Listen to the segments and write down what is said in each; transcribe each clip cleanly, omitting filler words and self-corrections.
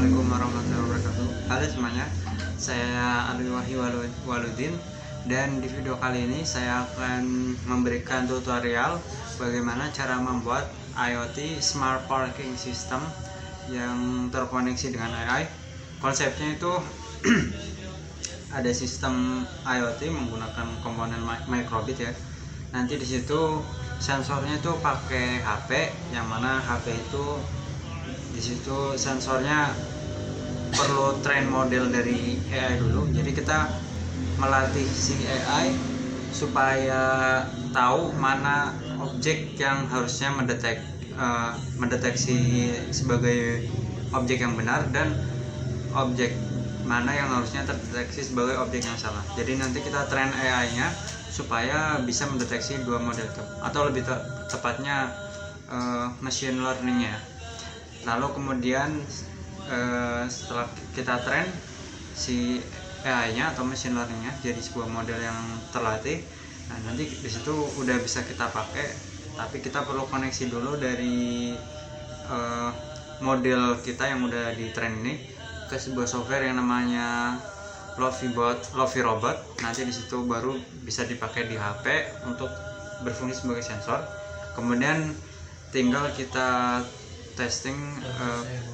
Assalamualaikum warahmatullahi wabarakatuh. Halo semuanya, saya Alwi Wahyu Waludin, dan di video kali ini saya akan memberikan tutorial bagaimana cara membuat IoT Smart Parking System yang terkoneksi dengan AI. Konsepnya itu ada sistem IoT menggunakan komponen microbit ya. Nanti di situ sensornya itu pakai HP, yang mana HP itu di situ sensornya perlu train model dari AI dulu. Jadi kita melatih si AI supaya tahu mana objek yang harusnya mendeteksi sebagai objek yang benar dan objek mana yang harusnya terdeteksi sebagai objek yang salah. Jadi nanti kita train AI-nya supaya bisa mendeteksi dua model itu, atau lebih tepatnya machine learning-nya. Lalu kemudian setelah kita train si AI-nya atau machine learning-nya jadi sebuah model yang terlatih, nah nanti di situ udah bisa kita pakai. Tapi kita perlu koneksi dulu dari model kita yang udah di train ini ke sebuah software yang namanya Lofi Robot. Nanti di situ baru bisa dipakai di HP untuk berfungsi sebagai sensor. Kemudian tinggal kita testing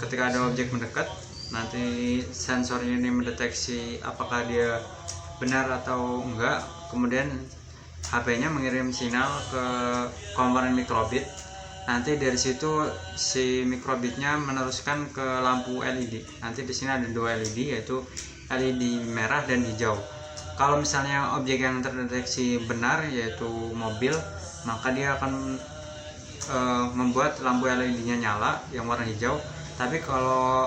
ketika ada objek mendekat, nanti sensornya ini mendeteksi apakah dia benar atau enggak. Kemudian HP-nya mengirim sinyal ke komponen mikrobit. Nanti dari situ si mikrobitnya meneruskan ke lampu LED. Nanti di sini ada dua LED, yaitu LED merah dan hijau. Kalau misalnya objek yang terdeteksi benar yaitu mobil, maka dia akan membuat lampu LED-nya nyala yang warna hijau. Tapi kalau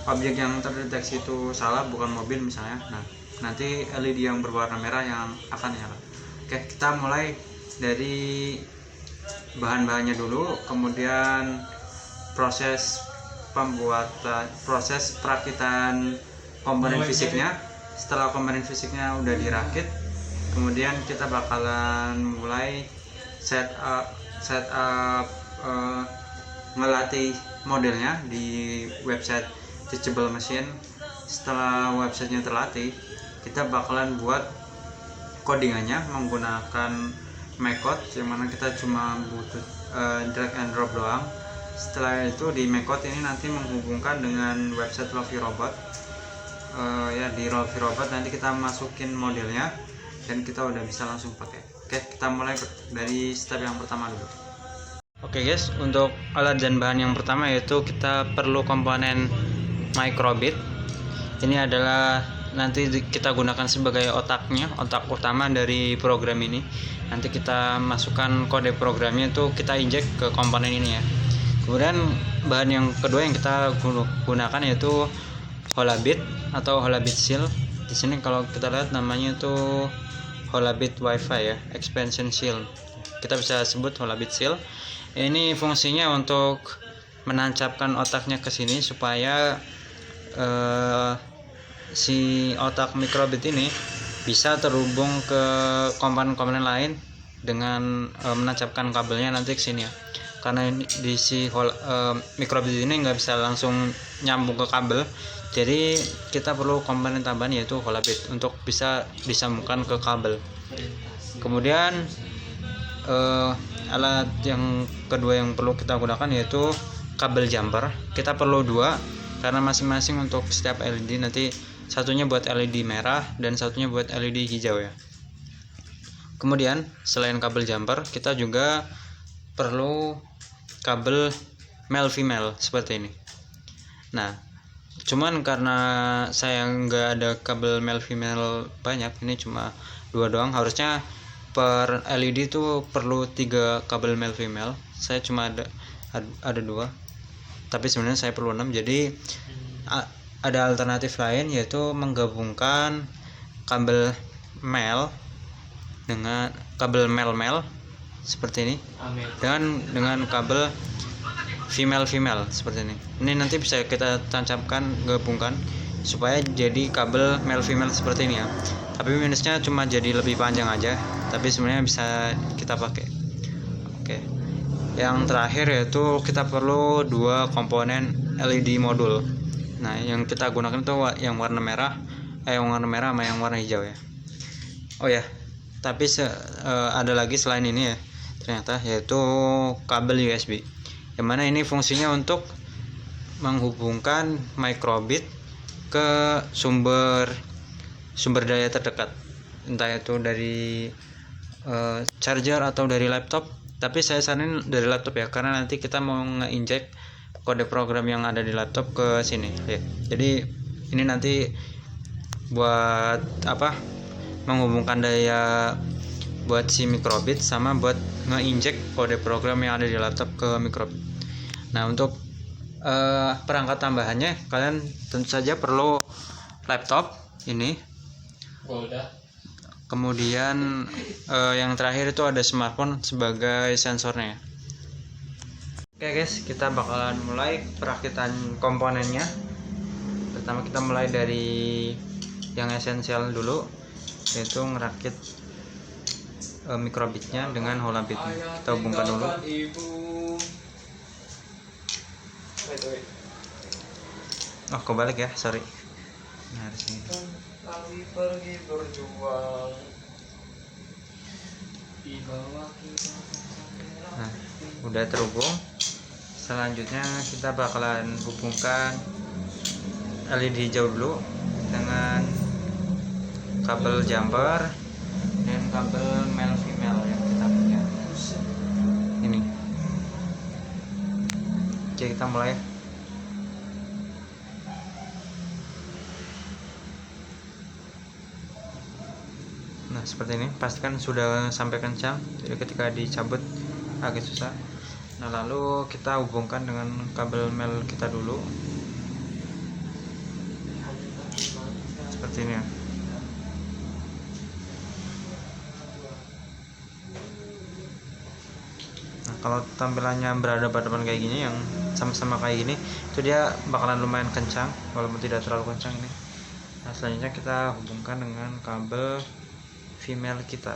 objek yang terdeteksi itu salah, bukan mobil misalnya, nah nanti LED yang berwarna merah yang akan nyala. Oke, kita mulai dari bahan-bahannya dulu, kemudian proses perakitan komponen fisiknya. Setelah komponen fisiknya udah dirakit, kemudian kita bakalan mulai setup ngelatih modelnya di website Teachable Machine. Setelah websitenya terlatih, kita bakalan buat codingannya menggunakan MacCode, yang mana kita cuma butuh drag and drop doang. Setelah itu di MacCode ini nanti menghubungkan dengan website Lofi Robot. Di Lofi Robot nanti kita masukin modelnya dan kita udah bisa langsung pakai. Oke, kita mulai dari step yang pertama dulu. Oke guys, untuk alat dan bahan yang pertama yaitu kita perlu komponen microbit. Ini adalah nanti kita gunakan sebagai otak utama dari program ini. Nanti kita masukkan kode programnya itu kita injek ke komponen ini ya. Kemudian bahan yang kedua yang kita gunakan yaitu Holabit atau Holabit Shield. Di sini kalau kita lihat namanya itu Holabit Wi-Fi ya, expansion shield. Kita bisa sebut Holabit Shield. Ini fungsinya untuk menancapkan otaknya ke sini supaya si otak mikrobit ini bisa terhubung ke komponen-komponen lain dengan menancapkan kabelnya nanti ke sini ya. Karena di si mikrobit ini nggak bisa langsung nyambung ke kabel, jadi kita perlu komponen tambahan yaitu Holabit untuk bisa disambungkan ke kabel. Kemudian alat yang kedua yang perlu kita gunakan yaitu kabel jumper. Kita perlu dua karena masing-masing untuk setiap LED, nanti satunya buat LED merah dan satunya buat LED hijau ya. Kemudian selain kabel jumper, kita juga perlu kabel male female seperti ini. Nah, cuman karena saya nggak ada kabel male female banyak, ini cuma dua doang. Harusnya per LED itu perlu 3 kabel male female. Saya cuma ada 2, tapi sebenarnya saya perlu 6. Jadi ada alternatif lain yaitu menggabungkan kabel male dengan kabel male seperti ini dengan kabel female seperti ini. Ini nanti bisa kita tancapkan, gabungkan supaya jadi kabel male female seperti ini ya. Tapi minusnya cuma jadi lebih panjang aja, tapi sebenarnya bisa kita pakai. Oke. Yang terakhir yaitu kita perlu 2 komponen LED modul. Nah, yang kita gunakan itu yang warna merah, yang warna merah sama yang warna hijau ya. Oh ya, tapi ada lagi selain ini ya, ternyata yaitu kabel USB. Yang mana ini fungsinya untuk menghubungkan microbit ke sumber daya terdekat, entah itu dari charger atau dari laptop. Tapi saya saranin dari laptop ya, karena nanti kita mau nge-inject kode program yang ada di laptop ke sini ya. Jadi ini nanti buat apa, menghubungkan daya buat si microbit sama buat nge-inject kode program yang ada di laptop ke microbit. Nah, untuk perangkat tambahannya kalian tentu saja perlu laptop ini. Kemudian yang terakhir itu ada smartphone sebagai sensornya. Oke guys, kita bakalan mulai perakitan komponennya. Pertama kita mulai dari yang esensial dulu, yaitu ngerakit mikrobitnya dengan holabit. Kita hubungkan dulu. Oh, kebalik ya, sorry. Nah, di sini. Kami pergi berjuang di bawah kita. Nah, udah terhubung. Selanjutnya kita bakalan hubungkan LED hijau dulu dengan kabel jumper dan kabel male female yang kita punya ini. Oke, kita mulai. Nah, seperti ini, pastikan sudah sampai kencang, jadi ketika dicabut agak susah. Nah, lalu kita hubungkan dengan kabel male kita dulu seperti ini ya. Nah, kalau tampilannya berhadapan kayak gini, yang sama-sama kayak gini, itu dia bakalan lumayan kencang walaupun tidak terlalu kencang ini. Nah, selanjutnya kita hubungkan dengan kabel female kita.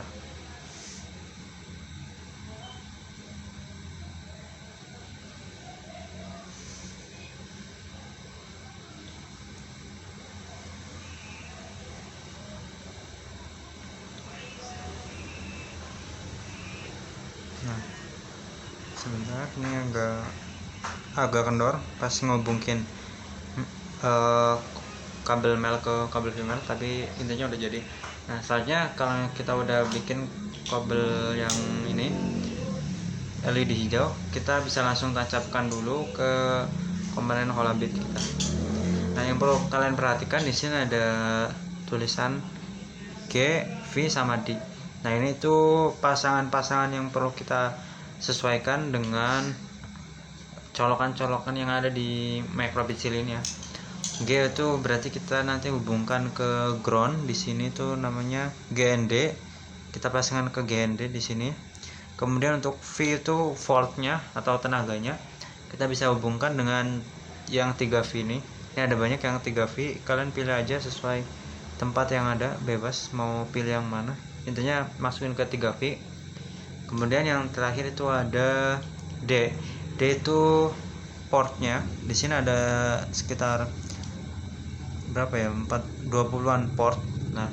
Nah, sebentar, ini agak kendor pas ngobungkin kabel male ke kabel female, tapi intinya udah jadi. Nah, selanjutnya kalau kita udah bikin kabel yang ini LED hijau, kita bisa langsung tancapkan dulu ke komponen holabit kita. Nah, yang perlu kalian perhatikan di sini ada tulisan G, V sama D. Nah, ini tuh pasangan-pasangan yang perlu kita sesuaikan dengan colokan-colokan yang ada di microbit seal ini ya. G itu berarti kita nanti hubungkan ke ground, di sini tuh namanya GND. Kita pasangkan ke GND di sini. Kemudian untuk V itu voltnya atau tenaganya, kita bisa hubungkan dengan yang 3V ini. Ini ada banyak yang 3V, kalian pilih aja sesuai tempat yang ada, bebas mau pilih yang mana. Intinya masukin ke 3V. Kemudian yang terakhir itu ada D. D itu portnya. Di sini ada sekitar berapa ya, 20-an port. Nah,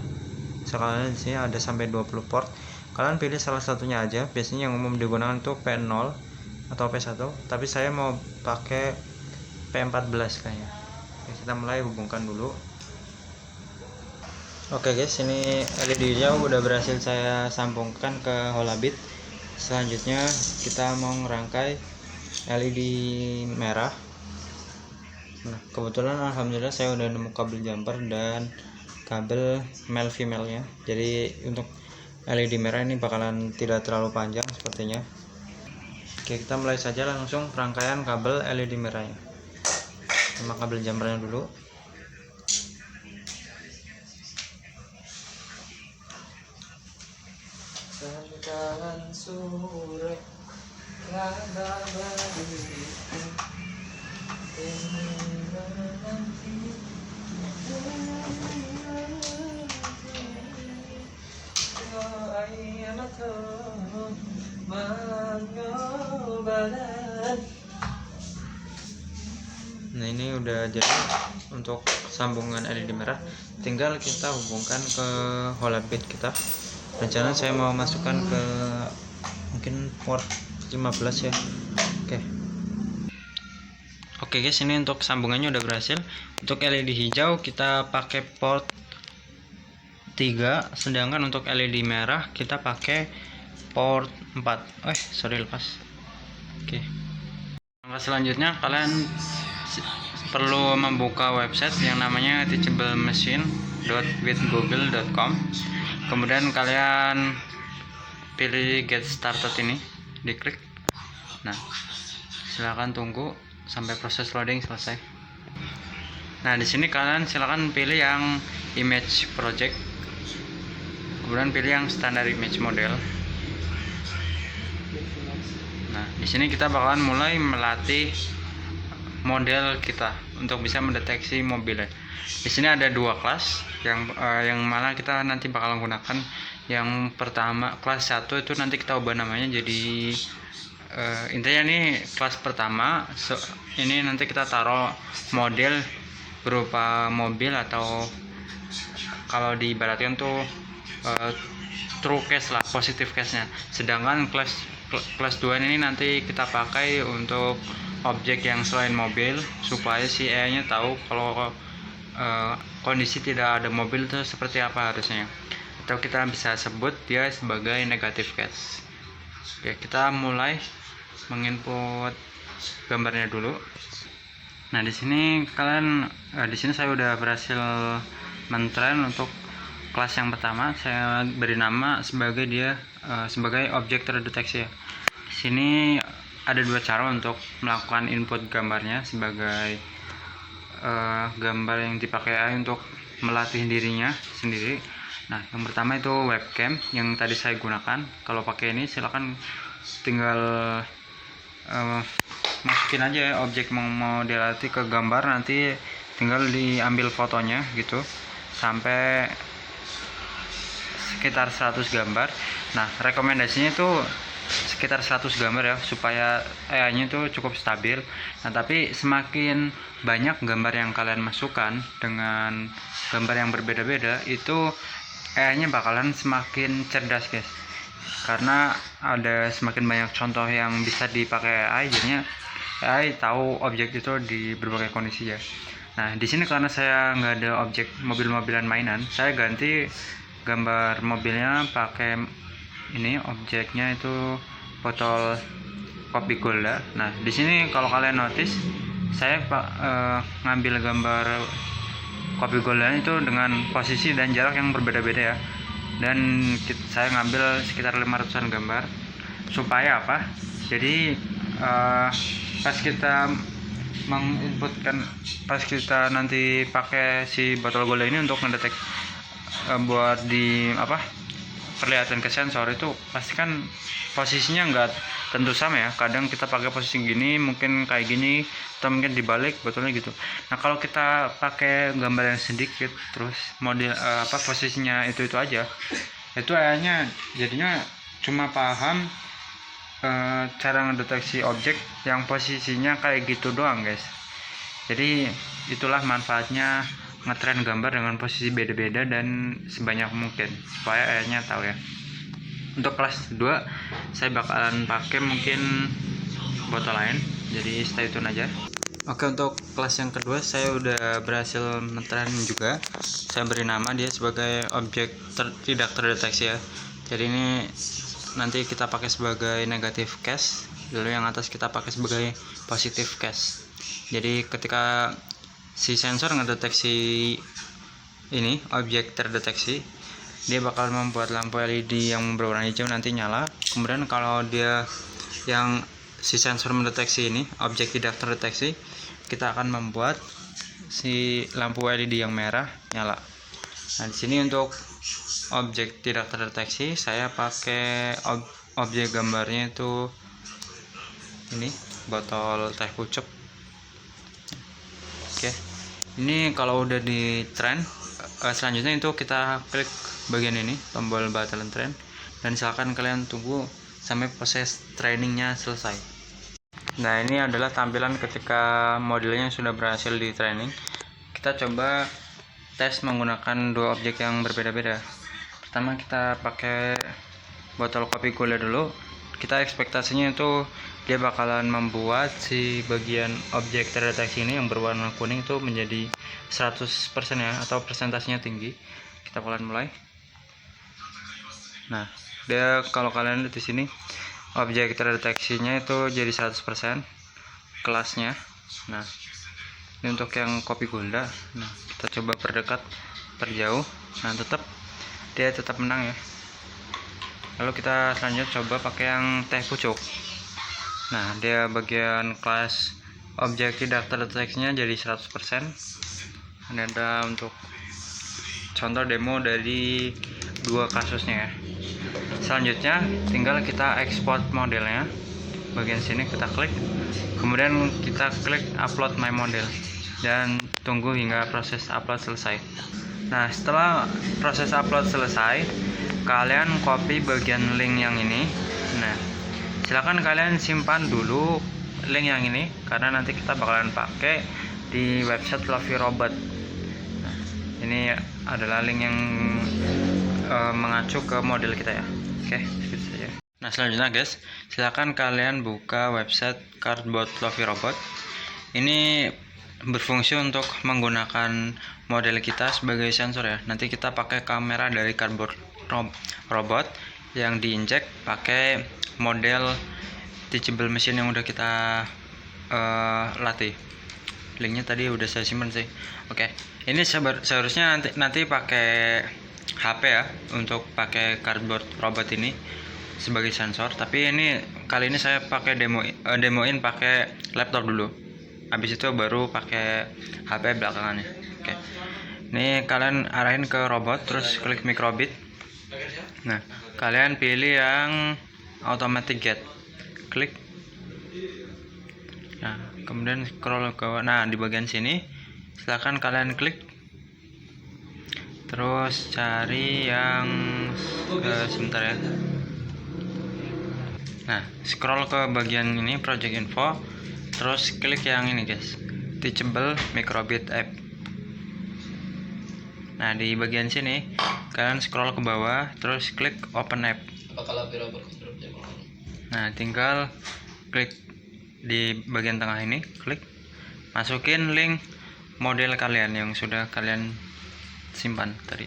sekarang di sini ada sampai 20 port. Kalian pilih salah satunya aja. Biasanya yang umum digunakan itu P0 atau P1, tapi saya mau pakai P14 kayaknya. Oke, kita mulai hubungkan dulu. Oke guys, ini LED hijau udah berhasil saya sambungkan ke holabit. Selanjutnya kita mau ngerangkai LED merah. Nah, kebetulan alhamdulillah saya udah nemu kabel jumper dan kabel male female nya. Jadi untuk LED merah ini bakalan tidak terlalu panjang sepertinya. Oke, kita mulai saja langsung perangkaian kabel LED merahnya sama kabel jumpernya dulu. Jalan sore rada berdiriku Nah, ini udah jadi untuk sambungan LED merah, tinggal kita hubungkan ke holobit kita. Rencana saya mau masukkan ke mungkin port 15 ya. Oke guys, ini untuk sambungannya udah berhasil. Untuk LED hijau kita pakai port 3, sedangkan untuk LED merah kita pakai port 4. Sorry, lepas. Oke. Langkah selanjutnya kalian perlu membuka website yang namanya teachablemachine.withgoogle.com. Kemudian kalian pilih get started ini, diklik. Nah, silakan tunggu sampai proses loading selesai. Nah, di sini kalian silakan pilih yang image project, kemudian pilih yang standar image model. Nah, di sini kita bakalan mulai melatih model kita untuk bisa mendeteksi mobilnya. Di sini ada 2 kelas yang mana kita nanti bakalan gunakan. Yang pertama, kelas 1 itu nanti kita ubah namanya jadi intinya ini kelas pertama. Ini nanti kita taruh model berupa mobil atau kalau diibaratkan tuh true case lah, positive case nya. Sedangkan kelas 2 ini nanti kita pakai untuk objek yang selain mobil, supaya si AI nya tahu kalau kondisi tidak ada mobil itu seperti apa harusnya, atau kita bisa sebut dia sebagai negative case. Oke, kita mulai menginput gambarnya dulu. Nah, di sini saya udah berhasil mentrain untuk kelas yang pertama. Saya beri nama sebagai sebagai objek terdeteksi ya. Di sini ada 2 cara untuk melakukan input gambarnya sebagai gambar yang dipakai AI untuk melatih dirinya sendiri. Nah, yang pertama itu webcam yang tadi saya gunakan. Kalau pakai ini silakan tinggal masukin aja objek mau dilatih ke gambar, nanti tinggal diambil fotonya gitu sampai sekitar 100 gambar. Nah, rekomendasinya itu sekitar 100 gambar ya, supaya AI-nya itu cukup stabil. Nah, tapi semakin banyak gambar yang kalian masukkan dengan gambar yang berbeda-beda, itu AI-nya bakalan semakin cerdas guys, karena ada semakin banyak contoh yang bisa dipakai AI, jadinya AI tahu objek itu di berbagai kondisi ya. Nah, di sini karena saya nggak ada objek mobil-mobilan mainan, saya ganti gambar mobilnya pakai ini, objeknya itu botol kopi Golda. Nah, di sini kalau kalian notice, saya ngambil gambar kopi Golda itu dengan posisi dan jarak yang berbeda-beda ya. Dan saya ngambil sekitar 500-an gambar. Supaya apa? Jadi pas kita menginputkan, pas kita nanti pakai si botol Golda ini untuk mendetek buat perlihatan ke sensor, itu pasti kan posisinya nggak tentu sama ya. Kadang kita pakai posisi gini, mungkin kayak gini, atau mungkin dibalik botolnya gitu. Nah, kalau kita pakai gambar yang sedikit terus model posisinya itu aja, itu kayaknya jadinya cuma paham cara ngedeteksi objek yang posisinya kayak gitu doang guys. Jadi itulah manfaatnya ngetrain gambar dengan posisi beda-beda dan sebanyak mungkin, supaya AI-nya tahu ya. Untuk kelas 2 saya bakalan pakai mungkin botol lain, jadi stay tune aja. Oke, untuk kelas yang kedua saya udah berhasil ngetrain juga. Saya beri nama dia sebagai objek tidak terdeteksi ya. Jadi ini nanti kita pakai sebagai negative case, dulu yang atas kita pakai sebagai positive case. Jadi ketika si sensor ngedeteksi ini objek terdeteksi, dia bakal membuat lampu LED yang berwarna hijau nanti nyala. Kemudian kalau dia yang si sensor mendeteksi ini objek tidak terdeteksi, kita akan membuat si lampu LED yang merah nyala. Nah, di sini untuk objek tidak terdeteksi saya pakai objek gambarnya itu ini botol teh pucuk. Oke, ini kalau udah di train, selanjutnya itu kita klik bagian ini tombol button train, dan silakan kalian tunggu sampai proses trainingnya selesai. Nah, ini adalah tampilan ketika modelnya sudah berhasil di training. Kita coba tes menggunakan dua objek yang berbeda-beda. Pertama kita pakai botol kopi gula dulu. Kita ekspektasinya itu dia bakalan membuat si bagian objek terdeteksi ini yang berwarna kuning itu menjadi 100% ya, atau persentasenya tinggi. Kita bakalan mulai. Nah, dia kalau kalian lihat di sini objek terdeteksinya itu jadi 100% kelasnya. Nah, ini untuk yang kopi gula. Nah, kita coba perdekat, perjauh. Nah, dia tetap menang ya. Lalu kita selanjutnya coba pakai yang teh pucuk. Nah, dia bagian kelas objek tidak terdeteksinya jadi 100%. Ini ada untuk contoh demo dari dua kasusnya ya. Selanjutnya tinggal kita ekspor modelnya. Bagian sini kita klik, kemudian kita klik upload my model dan tunggu hingga proses upload selesai. Nah, setelah proses upload selesai, kalian copy bagian link yang ini. Nah, silakan kalian simpan dulu link yang ini karena nanti kita bakalan pakai di website Lovey Robot. Nah, ini adalah link yang mengacu ke model kita ya. Oke, segitu saja. Nah, selanjutnya guys, silakan kalian buka website Cardboard Lovey Robot. Ini berfungsi untuk menggunakan model kita sebagai sensor ya. Nanti kita pakai kamera dari Cardboard Robot yang diinjek pakai model teachable machine yang udah kita latih. Linknya tadi udah saya simpan sih. Oke, ini seharusnya nanti pakai HP ya untuk pakai Cardboard Robot ini sebagai sensor, tapi ini kali ini saya pakai demoin pakai laptop dulu, habis itu baru pakai HP belakangannya. Oke, ini kalian arahin ke robot, terus klik microbit. Nah, kalian pilih yang automatic get, klik. Nah, kemudian scroll ke bawah. Nah, di bagian sini silahkan kalian klik, terus cari yang sebentar ya. Nah, scroll ke bagian ini project info, terus klik yang ini guys, teachable microbit app. Nah, di bagian sini kalian scroll ke bawah, terus klik open app. Nah, tinggal klik di bagian tengah ini, klik, masukin link model kalian yang sudah kalian simpan tadi.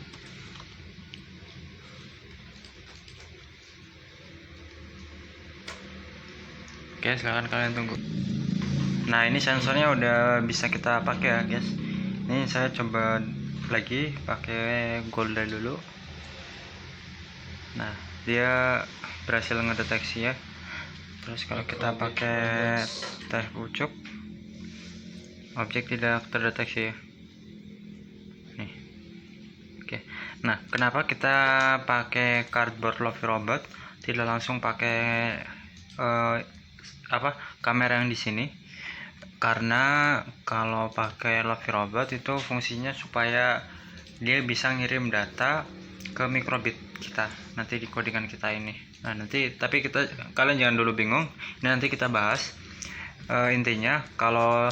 Oke, silahkan kalian tunggu. Nah, ini sensornya udah bisa kita pakai ya guys. Ini saya coba lagi pakai Golda dulu. Nah, dia berhasil ngedeteksi ya. Terus kalau kita pakai teh pucuk, objek tidak terdeteksi ya. Nih. Oke. Nah, kenapa kita pakai Cardboard Lovey Robot, tidak langsung pakai kamera yang di sini? Karena kalau pakai Lovey Robot itu fungsinya supaya dia bisa ngirim data ke microbit kita nanti di codingan kita ini. Nah, tapi kalian jangan dulu bingung, ini nanti kita bahas. Intinya kalau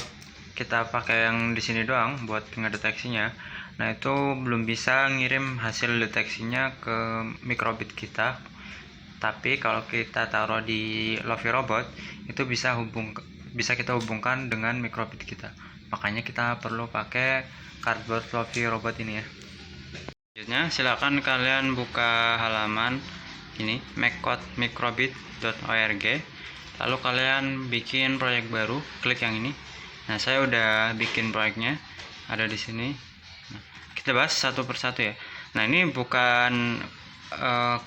kita pakai yang di sini doang buat ngedeteksinya, nah itu belum bisa ngirim hasil deteksinya ke microbit kita. Tapi kalau kita taruh di Lovey Robot itu bisa kita hubungkan dengan microbit kita. Makanya kita perlu pakai Cardboard Lovey Robot ini ya. Selanjutnya silakan kalian buka halaman ini microbit.org, lalu kalian bikin proyek baru, klik yang ini. Nah, saya udah bikin proyeknya, ada di sini. Nah, kita bahas satu persatu ya. Nah, ini bukan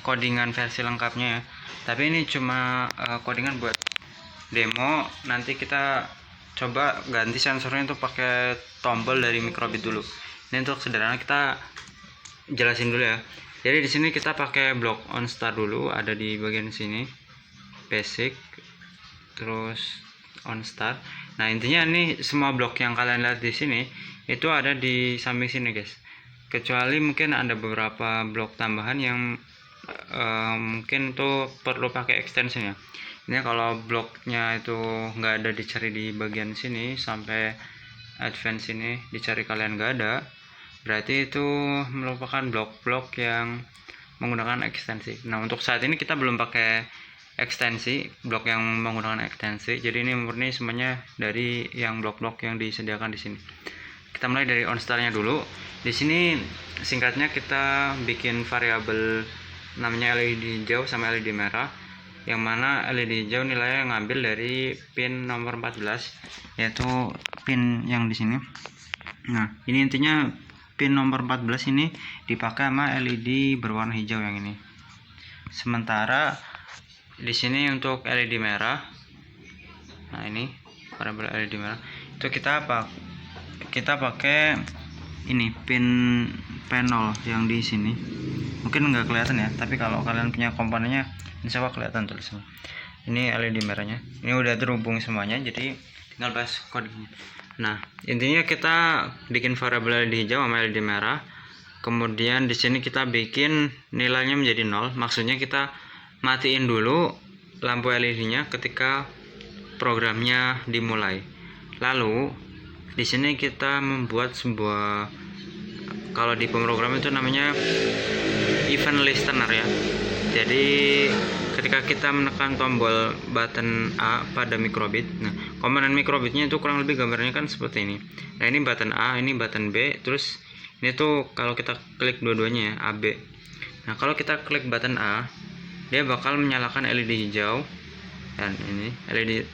codingan versi lengkapnya ya, tapi ini cuma codingan buat demo. Nanti kita coba ganti sensornya untuk pakai tombol dari microbit dulu. Ini untuk sederhana kita jelasin dulu ya. Jadi di sini kita pakai block on start dulu, ada di bagian sini, basic, terus on start. Nah, intinya ini semua blok yang kalian lihat di sini itu ada di samping sini guys. Kecuali mungkin ada beberapa blok tambahan yang mungkin tuh perlu pakai extension ya. Ini kalau bloknya itu nggak ada dicari di bagian sini sampai advance ini dicari kalian nggak ada, berarti itu merupakan blok-blok yang menggunakan ekstensi. Nah untuk saat ini kita belum pakai ekstensi, blok yang menggunakan ekstensi, jadi ini murni semuanya dari yang blok-blok yang disediakan di sini. Kita mulai dari onstar-nya dulu. Di sini singkatnya kita bikin variabel namanya LED hijau sama LED merah, yang mana LED hijau nilainya ngambil dari pin nomor 14, yaitu pin yang di sini. Nah ini intinya pin nomor 14 ini dipakai sama LED berwarna hijau yang ini. Sementara di sini untuk LED merah, nah ini variabel LED merah itu kita pakai ini pin panel yang di sini. Mungkin nggak kelihatan ya, tapi kalau kalian punya komponennya insya Allah kelihatan tulisannya. Ini LED merahnya, ini udah terhubung semuanya, jadi tinggal bahas kodenya. Nah intinya kita bikin variabel LED hijau sama LED merah, kemudian di sini kita bikin nilainya menjadi 0. Maksudnya kita matiin dulu lampu LED-nya ketika programnya dimulai. Lalu di sini kita membuat sebuah, kalau di pemrograman itu namanya event listener ya. Jadi ketika kita menekan tombol button A pada microbit, nah komponen microbitnya itu kurang lebih gambarnya kan seperti ini. Nah ini button A, ini button B, terus ini tuh kalau kita klik dua-duanya ya, AB. Nah kalau kita klik button A, dia bakal menyalakan LED hijau, dan ini LED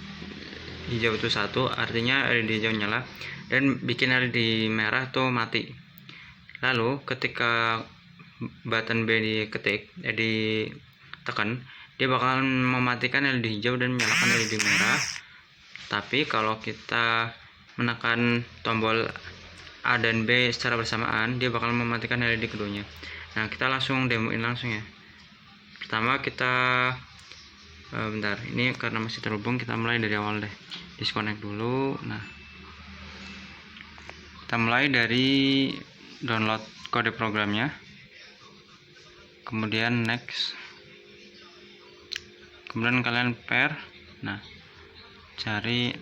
hijau itu satu, artinya LED hijau nyala, dan bikin LED merah tuh mati. Lalu ketika button B ditekan, dia bakal mematikan LED hijau dan menyalakan LED merah. Tapi kalau kita menekan tombol A dan B secara bersamaan, dia bakal mematikan LED keduanya. Nah kita langsung demoin langsung ya. Pertama kita bentar, ini karena masih terhubung, kita mulai dari awal deh. Disconnect dulu. Nah kita mulai dari download kode programnya, kemudian next, kemudian kalian pair. Nah cari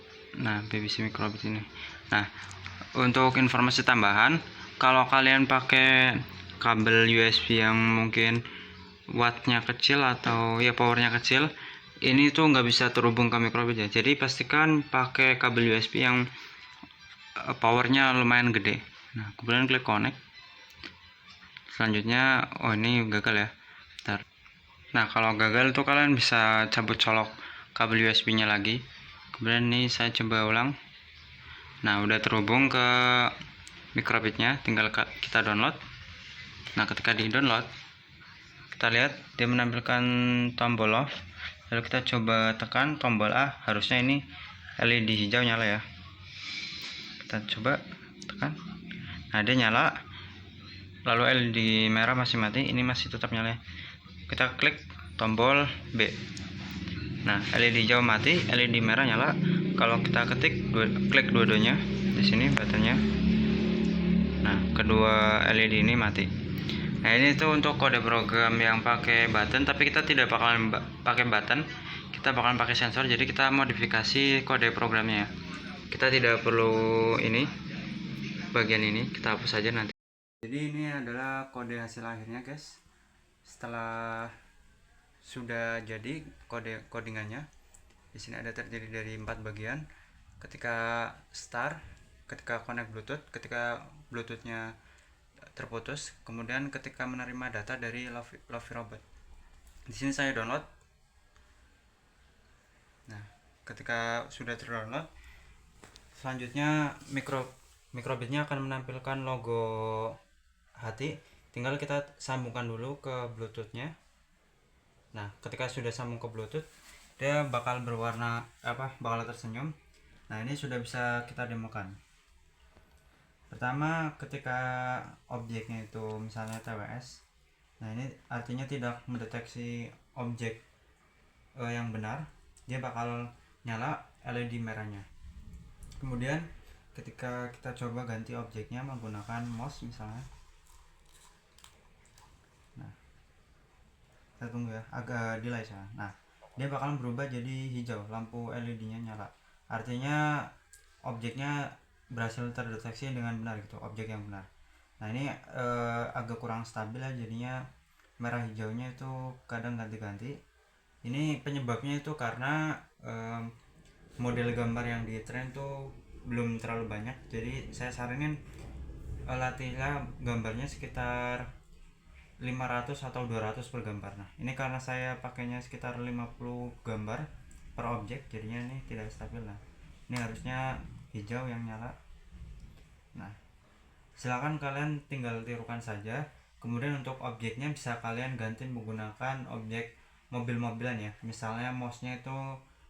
BBC microbit ini. Nah untuk informasi tambahan, kalau kalian pakai kabel USB yang mungkin wattnya kecil atau ya powernya kecil, ini tuh nggak bisa terhubung ke microbit ya. Jadi pastikan pakai kabel USB yang powernya lumayan gede. Nah kemudian klik connect. Selanjutnya ini gagal ya. Bentar. Nah kalau gagal tuh kalian bisa cabut colok kabel USB nya lagi. Kemudian ini saya coba ulang. Nah udah terhubung ke microbitnya, tinggal kita download. Nah ketika di download, kita lihat dia menampilkan tombol off. Lalu kita coba tekan tombol A, harusnya ini LED hijau nyala ya. Kita coba tekan, nah dia nyala. Lalu LED merah masih mati, ini masih tetap nyala ya. Kita klik tombol B. Nah LED hijau mati, LED merah nyala. Kalau kita klik dua-duanya di sini buttonnya, nah kedua LED ini mati. Nah ini tuh untuk kode program yang pakai button, tapi kita tidak bakalan pakai button, kita bakalan pakai sensor. Jadi kita modifikasi kode programnya. Kita tidak perlu ini, bagian ini kita hapus saja nanti. Jadi ini adalah kode hasil akhirnya guys. Setelah sudah jadi codingannya, di sini ada terdiri dari 4 bagian. Ketika start, ketika connect Bluetooth, ketika Bluetoothnya terputus, kemudian ketika menerima data dari Lovey Robot. Di sini saya download. Nah, ketika sudah terdownload, selanjutnya microbitnya akan menampilkan logo hati. Tinggal kita sambungkan dulu ke Bluetoothnya. Nah, ketika sudah sambung ke Bluetooth, dia bakal berwarna bakal tersenyum. Nah, ini sudah bisa kita demokan. Pertama, ketika objeknya itu misalnya TWS, nah ini artinya tidak mendeteksi objek yang benar, dia bakal nyala LED merahnya. Kemudian ketika kita coba ganti objeknya menggunakan mouse misalnya, nah kita tunggu ya, agak delay saya. Nah dia bakalan berubah jadi hijau, lampu LED-nya nyala. Artinya objeknya berhasil terdeteksi dengan benar gitu, objek yang benar. Nah ini agak kurang stabil ya, jadinya merah hijaunya itu kadang ganti-ganti. Ini penyebabnya itu karena model gambar yang di trend tuh belum terlalu banyak, jadi saya saranin latihlah gambarnya sekitar 500 atau 200 per gambar. Nah ini karena saya pakainya sekitar 50 gambar per objek, jadinya ini tidak stabil. Nah ini harusnya hijau yang nyala. Nah silakan kalian tinggal tirukan saja. Kemudian untuk objeknya bisa kalian ganti menggunakan objek mobil-mobilan ya, misalnya mouse-nya itu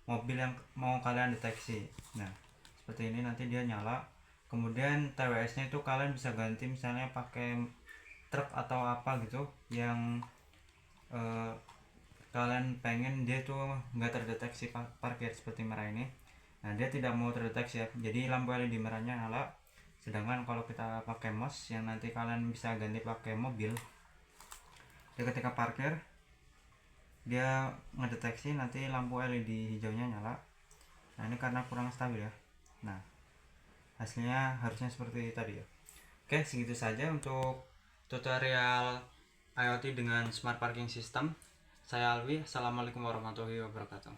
mobil yang mau kalian deteksi. Nah seperti ini nanti dia nyala. Kemudian TWS-nya itu kalian bisa ganti misalnya pakai truk atau apa gitu yang kalian pengen dia tuh nggak terdeteksi parkir seperti merah ini. Nah dia tidak mau terdeteksi ya, jadi lampu LED merahnya nyala. Sedangkan kalau kita pakai mouse yang nanti kalian bisa ganti pakai mobil, dia ketika parkir dia ngedeteksi nanti lampu LED hijaunya nyala. Nah ini karena kurang stabil ya. Nah hasilnya harusnya seperti tadi ya. Oke, segitu saja untuk tutorial IoT dengan smart parking system. Saya Alwi, assalamualaikum warahmatullahi wabarakatuh.